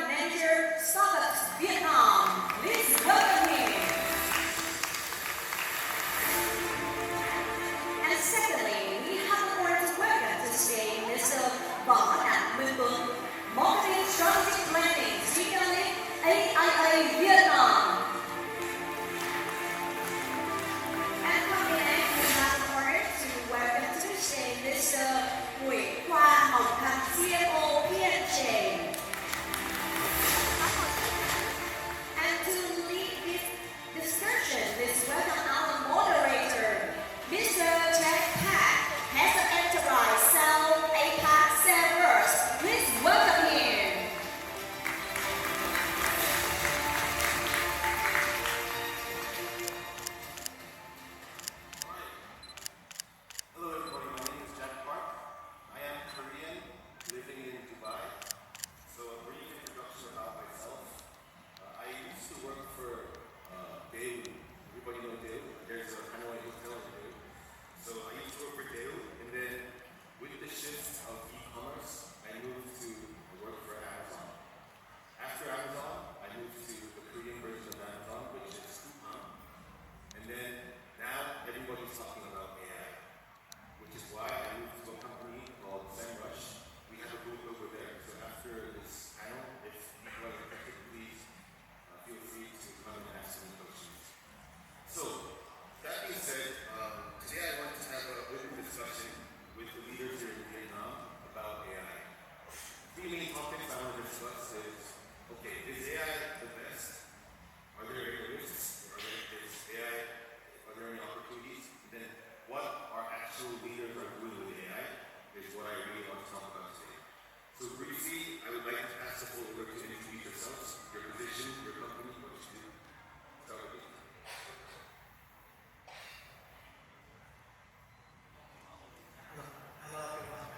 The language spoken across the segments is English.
Manager, Starbucks Vietnam. Please welcome him. And secondly, we have the honor to welcome to today Mr. Võ Đạt Minh Tuấn, Marketing Strategic Planning, Senior Lead, AIA Vietnam. And coming next, we have the honor to welcome to today Mr. Nguyễn Khoa Hồng Thanh, CFO PNJ. And to lead this discussion, let's welcome our moderator, Mr. Jack Pack, Head of Enterprise South APAC Servers. Please welcome him. Hello everybody, my name is Jack Park. I am Korean, living in Dubai. So a brief introduction about myself. I used to work for Daewoo. Everybody know Daewoo? There's a Hanoi hotel in Daewoo. So I used to work for Daewoo, and then with the shift of e-commerce, I moved to work for Amazon. After Amazon, I moved to the Korean version of Amazon, which is Coupang. And then now everybody's talking about AI, which is why I moved to a company called SEMrush. We have a booth over there. So after this panel, if people are interested, please feel free to come and ask some questions. So that being said, today I want to have a open discussion with the leaders here in Vietnam about AI. The main topics I want to discuss is, okay, is AI the best? Are there any risks? Is AI, are there any opportunities? And then what our actual leaders are doing with AI is what I really want to talk about today. So briefly, I would like to pass the floor over to introduce yourselves, your position, your company, what you do. Start with you. Hello everyone.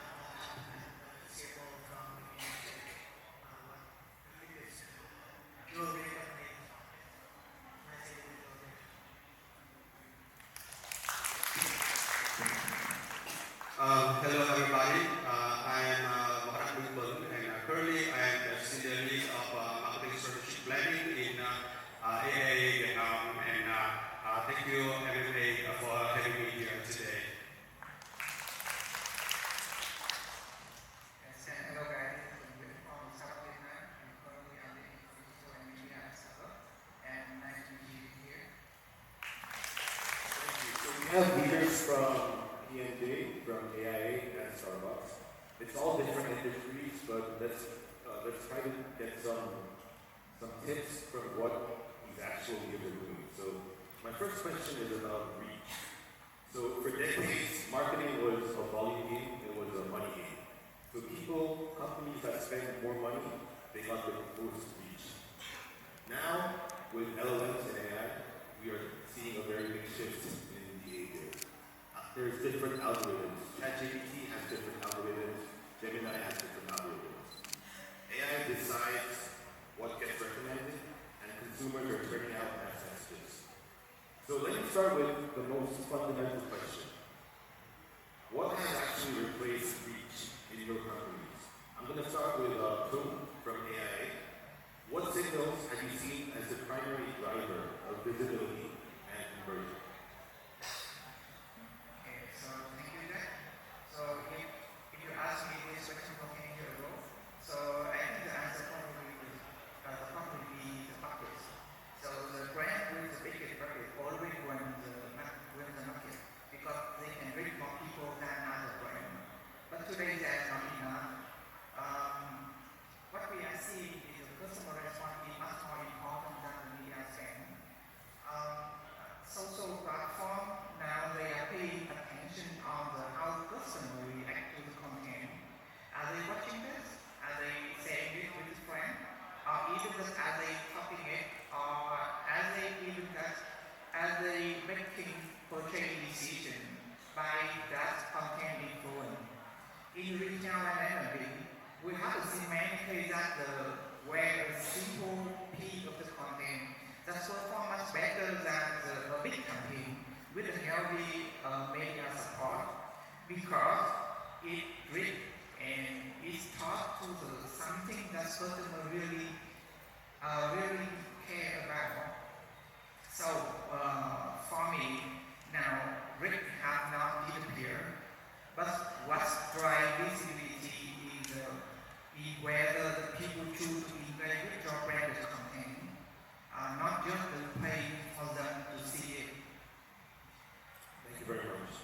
CFO from INNOVATE. Jewelry company. Nice to meet you. Hello everybody. I am Võ Đạt Minh Tuấn, and currently I am the senior lead of marketing strategic planning in AIA Vietnam. And thank you MMA for having me here today. Yes, and hello guys. I'm from South Vietnam, and currently I'm the digital and media expert. And nice to meet you here. Thank you. So we have leaders from PNJ, from AIA, and Starbucks. It's all different industries, but let's try to get some tips from what these actual leaders are doing. So my first question is about reach. So for decades, marketing was a volume game, it was a money game. So companies that spend more money, they got the most reach. Now, with LLMs and AI, we are seeing a very big shift in behavior. There's different algorithms. ChatGPT has different algorithms. Gemini has different algorithms. AI decides what gets recommended, and consumers are turning out messages. So let me start with the most fundamental question. What has actually replaced reach in your companies? I'm going to start with Kuhn from AIA. What signals have you seen as the primary driver of visibility and conversion? Okay, so thank you, Jack. So if you ask me this question from 10 years ago, so I think the answer probably be the buckets. So the brand with the biggest bucket always win the market because they can reach more people than other brand. But today that's not enough. What we are seeing is the customer response is much more important than the media spend. Social platform now they are paying attention on how the customer react to the content. Are they watching this? Are they saying this with his friend? Or even just are they copying it? Or are they even just are they making purchase decision by that content influence? In retail and F&B, we have seen many cases that where a simple piece of the content that perform much better than a big campaign with a healthy media support because it reads and it's taught to the something that customer really really care about. So for me, now risk have not disappeared, but what drives visibility is whether the people choose to engage with your branded content, not just to pay for them to see it. Thank you very much.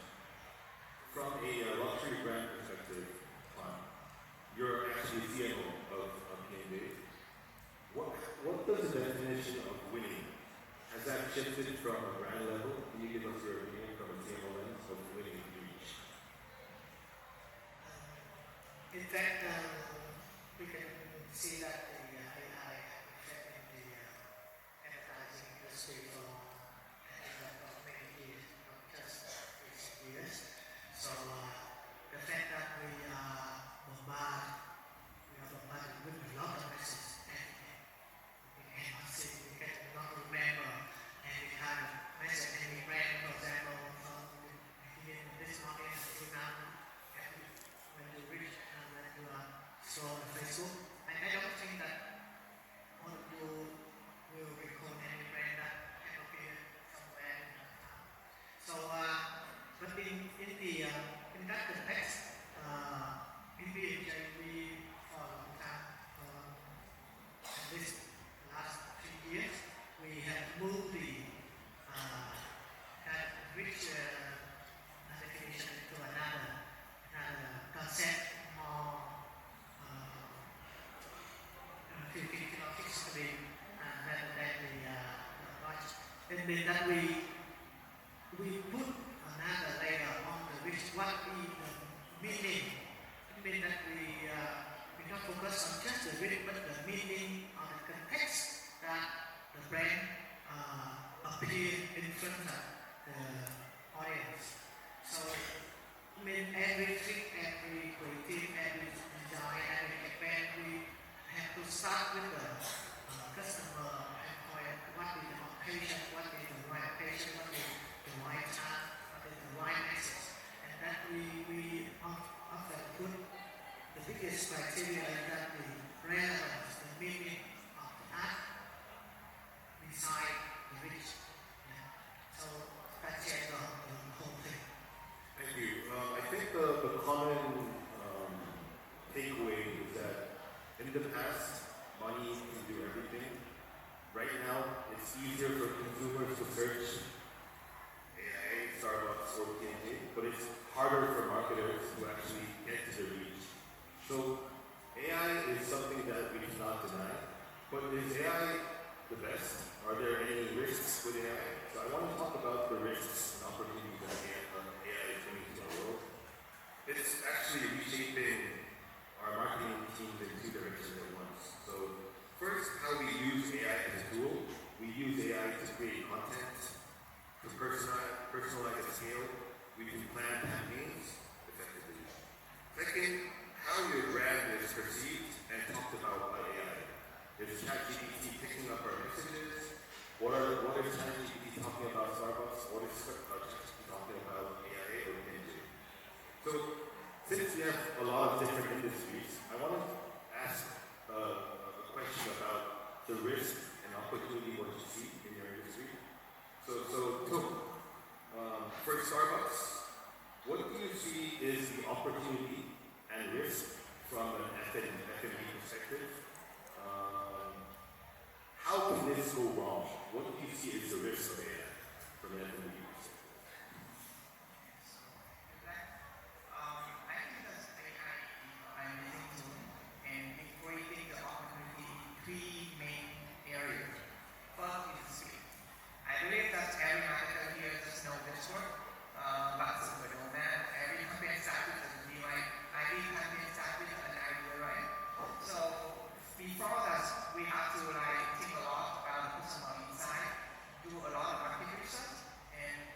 From a luxury brand perspective, you're actually CMO of INNOVATE. What does the definition of winning? Has that shifted from a brand level? Can you give us your opinion from a CMO lens of winning reach? In fact, we can see that the AI affecting the advertising industry for many years, not just recent years. So the fact that we are bombarded with a lot of messages, and we cannot see, we cannot remember any kind of message, any brand, for example, from this market, you now, when you reach and when you are scroll on Facebook, I don't think that all of you will recall any brand that can appear somewhere in that town. So, but in that context, in BMJ, we for a long time, at least the last few years, we have moved the that rich definition to another concept more physically rather than the logic. It means that we put another layer on the which what is the meaning. It means that we don't focus on just the reading, but the meaning or the context that the brand appear in front of the audience. So I mean every trick, every creative, every design, every campaign, we have to start with the customer endpoint. What is the occasion? What is the right occasion? What is the right time? What is the right message? And that we often put the biggest criteria is that the relevance, the meaning of the art beside the reach. Yeah. So that's the whole thing. Thank you. I think the common takeaway is that in the past, money can do everything. Right now, it's easier for consumers to search AI, Starbucks, or TNT, but it's harder for marketers to actually get to the reach. So AI is something that we cannot deny, but is AI the best? Are there any risks with AI? So I want to talk about the risks and opportunities that AI is bringing to our world. It's actually reshaping our marketing teams in two directions at once. So first, how we use AI as a tool. We use AI to create content, to personalize at scale. We can plan campaigns effectively. Second, how your brand is perceived and talked about by AI. Is ChatGPT picking up our messages? What is ChatGPT talking about Starbucks? What is ChatGPT talking about AI or TNT? So since we have a lot of different industries, I want to ask a question about the risk and opportunity what you see in your industry. So for Starbucks, what do you see is the opportunity and risk from an F&B perspective? How can this go wrong? What do you see as the risk of AI from an F&B perspective? I think that AI is amazing tool and it's creating the opportunity in three main areas. First is speed. I believe that every marketer here does know this word, but we don't know every campaign starts with a new every campaign starts with an idea, right? So before that, we have to think a lot about the customer insight, do a lot of market research, and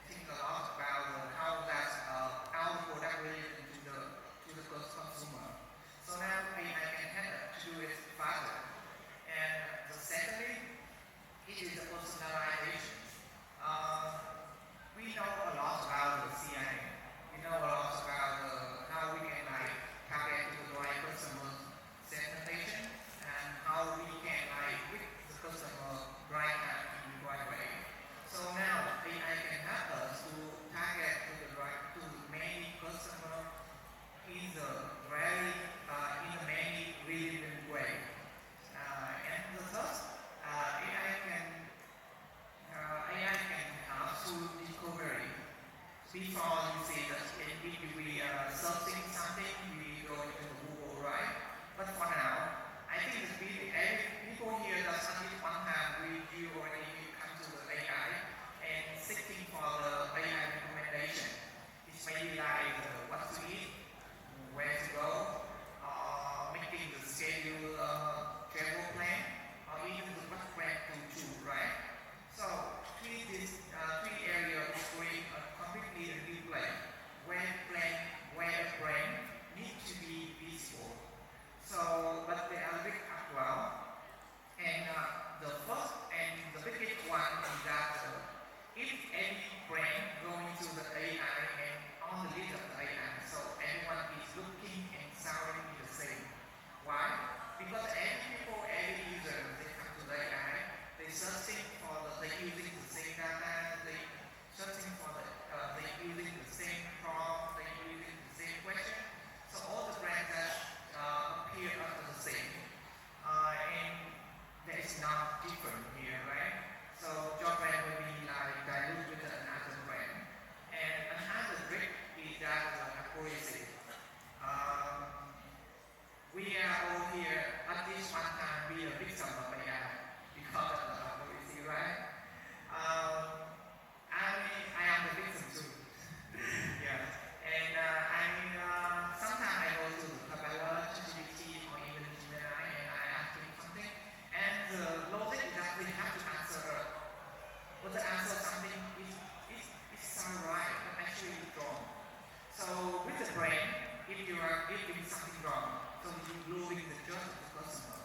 improving the trust of the customer.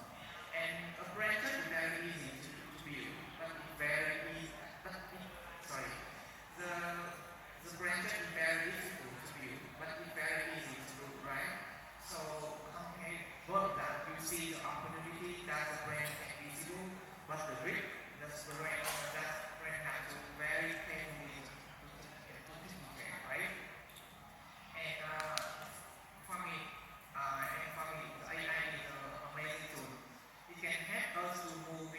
And a brand can be very easy to build, but it's very easy. Sorry, the brand can be very difficult to build, but it's very easy to do, right? So company both that you see the opportunity that the brand is visible, but the risk that brand has to very carefully to right? And for me, the AI is an amazing tool. It can help us to move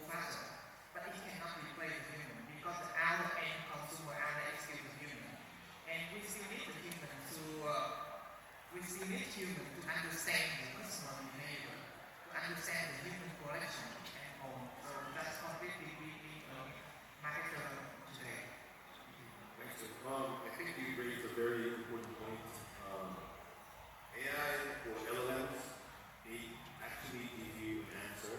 faster, but it cannot replace the human because the end consumer and the excuse the human, and we still need the human to understand the customer behavior, to understand the human collection and all. So that's completely we marketer today. Thanks, Jim. I think you raised a very important point. AI or LLMs, they actually give you an answer.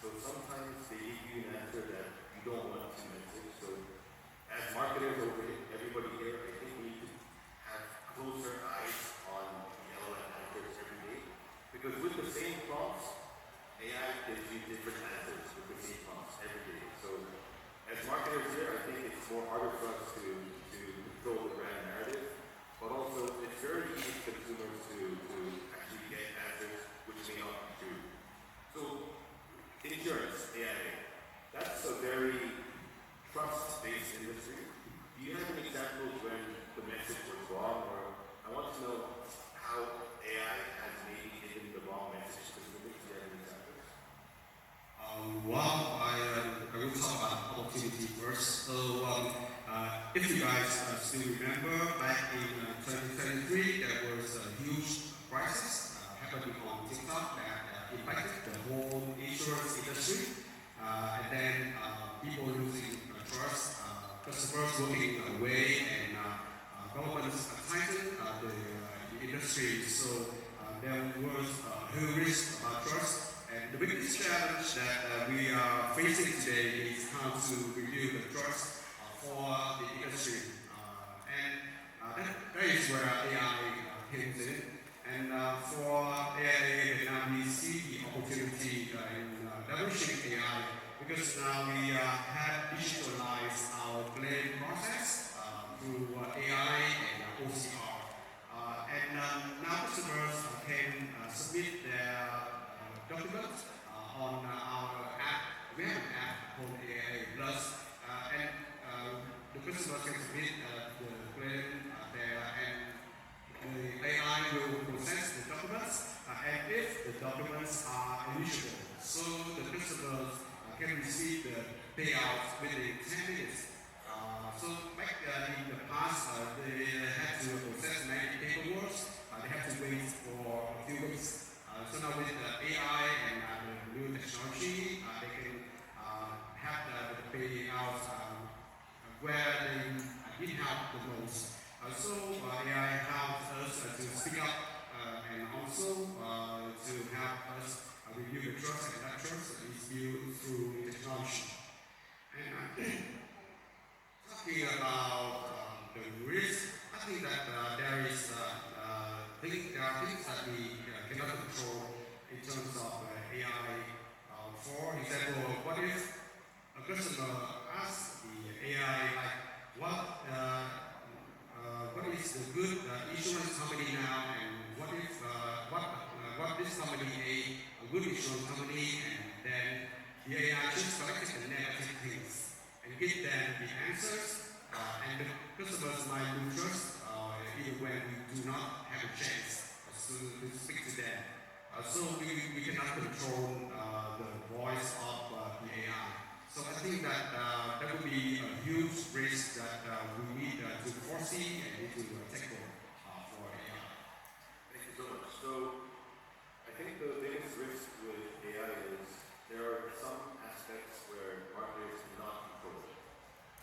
So sometimes they give you an answer that you don't want to message. So as marketers over here, everybody here, I think we need to have closer eyes on the LLM answers every day. Because with the same prompts, AI gives you different answers with the same prompts every day. So as marketers here, I think it's more harder for us to control the brand narrative, but also it's very easy for consumers to actually get answers which may not be true. So insurance, AI, that's a very trust-based industry. Do you have an example when the message was wrong, or I want to know how AI has maybe given the wrong message to consumers? Do you have any examples? I will talk about opportunity first. So, if you guys still remember, back in 2023, there was a huge crisis happening on TikTok that impacted the whole insurance industry. And then people losing trust, customers walking away, and governments tightened the industry. So there was a huge risk about trust. And the biggest challenge that we are facing today is how to rebuild the trust for the industry. That is where AI comes in. And for AI, now we see the opportunity in leveraging AI because now we have digitalized our claim process through AI and OCR. And now customers can submit their documents on our app. We have an app called AI Plus, and the customer can submit the claim there, and the AI will process the documents, and if the documents are eligible, so the customers can receive the payouts within 10 minutes. So back in the past, they had to process many paperwork. They had to wait for a few weeks. So now with AI and the new technology, they can have the payouts where they need help the most. So AI helps us to speak up and also to help us review the trust, and that trust is built through technology. And talking about the risk, I think that there are things that we cannot control in terms of AI. For example, what if a customer asks the AI, like, what is the good insurance company now, and what if what this company a good insurance company, and then the AI just collected the negative things and give them the answers, and the customers might lose trust even when we do not have a chance to speak to them. So we cannot control the voice of the AI. So I think that that would be a huge risk that we need to foresee and need to tackle for AI. Thank you so much. So I think the biggest risk with AI is there are some aspects where marketers cannot control.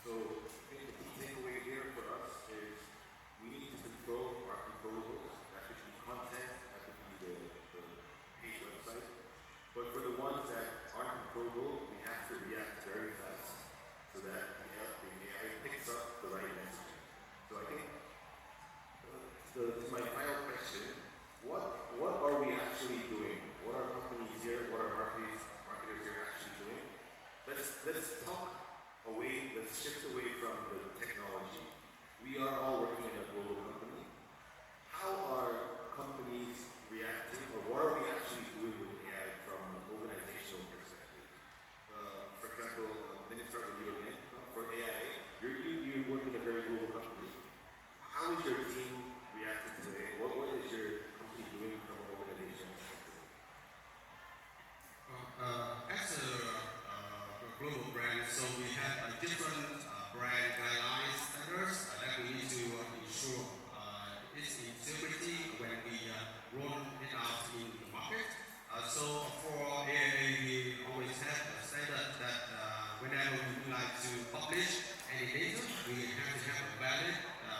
So I think the key takeaway here for us is we need to control our controllables. That could be content, that could be the paid website. But for the ones that aren't controllable, we have to react very fast so that the AI picks up the right message. So I think to my final question, what are we actually let's talk away, let's shift away from the technology. We are all working in a global company. How are companies reacting, or what are we actually doing with AI from an organizational perspective? For example, let me start with you again. For AIA, you work in a very global company. How is your team reacting today? What is your company doing from an organizational perspective? As a global brand, so we have different brand guidelines, standards that we need to ensure its integrity when we roll it out in the market. So for AIA, we always have a standard that whenever we would like to publish any data, we have to have a valid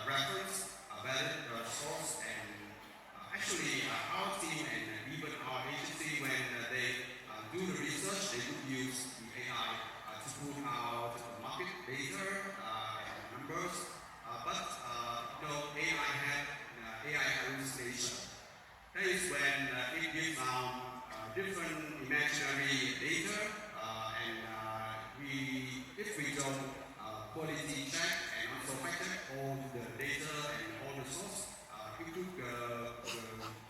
reference, a valid source, and actually our team and even our agency, when they do the research, they would use the AI to put out market data and numbers. But AI had AI hallucination. That is when it gives out different imaginary data, and if we don't quality check and also fact check all the data and all the source, it could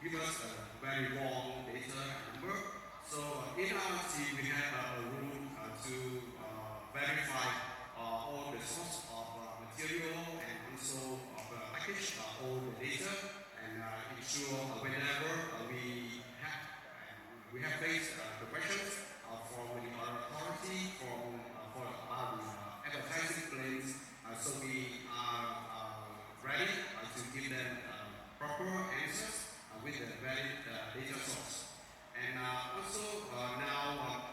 give us a very wrong data number. So in our team, we have a rule to verify all the source of material and also of package all the data, and ensure whenever we have faced the questions from the authority for about advertising claims, so we are ready to give them proper answers with the valid data source. And also now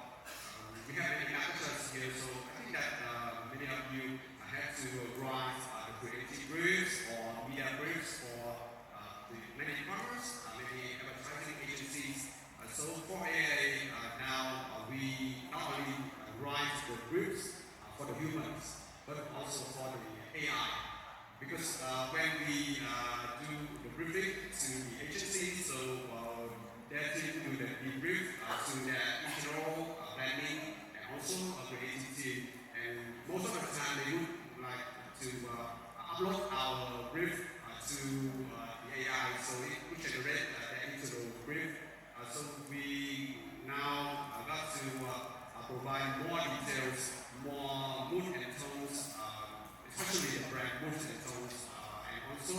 we have many marketers here, so I think that many of you have to write the creative briefs or media briefs for the many partners, many advertising agencies. So for AA now we not only write the briefs for the humans, but also for the AI. Because when we do the briefing to the agency, so their team do the debrief to their internal planning and also creative team. And most of the time they would like to upload our brief to the AI, so it would generate the internal brief. So we now got to provide more details, more mood and tones, especially the brand mood and tones, and also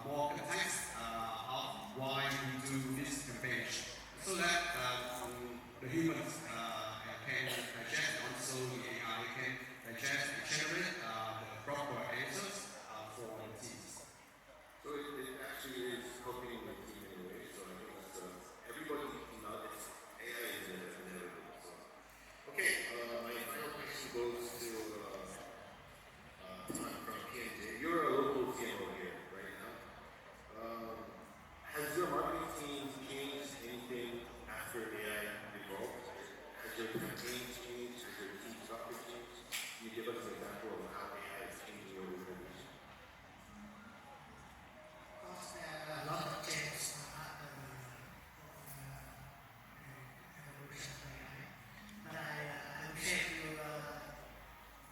more context of why we do this campaign, so that the humans can digest, also the AI can digest and generate the proper answers for the teams. So it actually is helping the team in a way. So I think that's everybody, it's AI is inevitable. So okay, my final question goes to from PNJ. You're a local CMO here right now. Has your marketing team changed anything after AI evolved? Has your campaigns changed? Has your team structure changed? Can you give us an example of how AI is changing your organization? Of course, there are a lot of changes after the evolution of AI. But I will share with you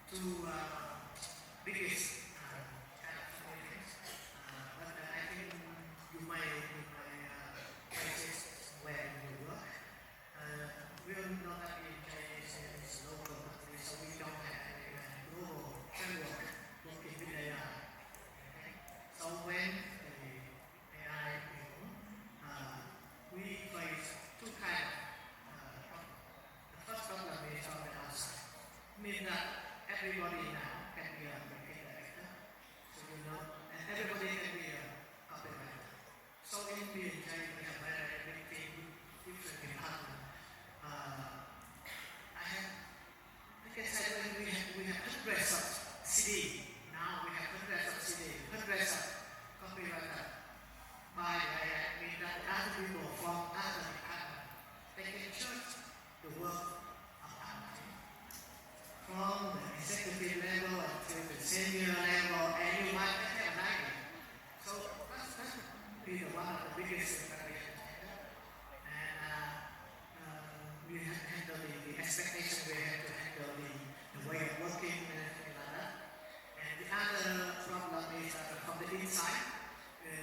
two biggest kind of things. But I think you might places where you work. We all know that in China is local country, so we don't have a global framework working with AI. Okay? So when the AI we face two kind of problems. The first problem is on the outside. Means that everybody now can be a marketing director. So and everybody can be a copywriter. So in BNJ, we have very big team, different departments. I can say when we have hundreds of CD. Now we have hundreds of CD, hundreds of copywriter. By I mean that other people from other departments, they can judge the work of our team. From the executive level until the senior level, and you might have an idea. So that's be one of the biggest preparation. And we have handled the expectation we have to handle the way of working and everything like that. And the other problem is that from the inside,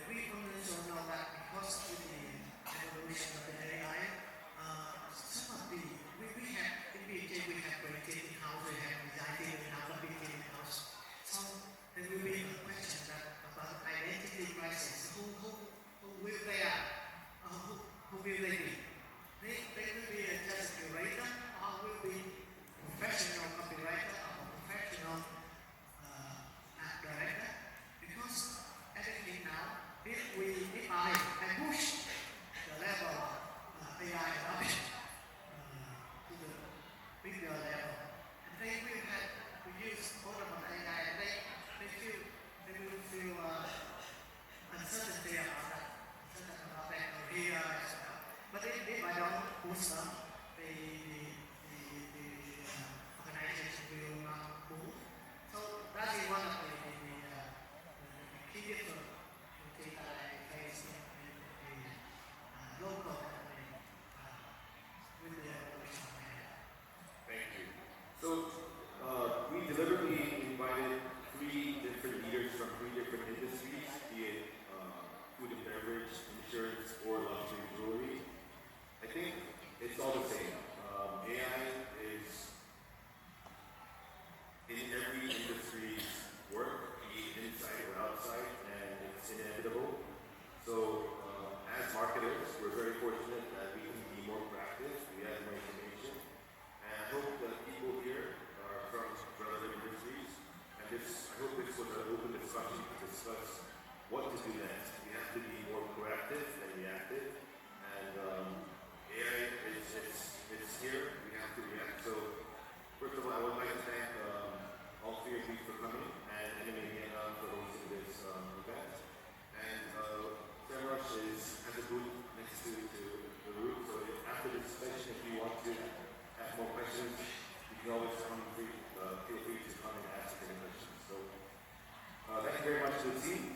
we also know that because with the evolution of the AI, some of the we have in BJ we have created in-house, we have designed in-house, created in-house. So there will be a question that about identity crisis. Who will they are? Who will they be? They will be just a curator, or will be professional copywriter or professional art director. Because everything now, if I push the level of AI adoption to the bigger level, and they will have to use all of the AI, and they will feel uncertainty about that, here as well. But if I don't push them, the organization will not move. So that is one of the key difficulties that I face in the local company with the evolution of AI. Thank you. So we deliberately invited 3 different leaders from 3 different industries, be it food and beverage, insurance, or luxury jewelry. I think it's all the same. AI is in every industry's work, be it inside or outside, and it's inevitable. So as marketers, we're very fortunate that we can be more proactive, we have more information, and I hope that people here are from relevant industries, and I hope this was an open discussion to discuss what to do next. We have to be more proactive than reactive, and AI it's here. We have to react. So first of all, I would like to thank all 3 of you for coming, and MMA for hosting this event. And Semrush has a booth next to the roof. So after this session, if you want to have more questions, you can always feel free to come and ask any questions. So thank you very much to the team.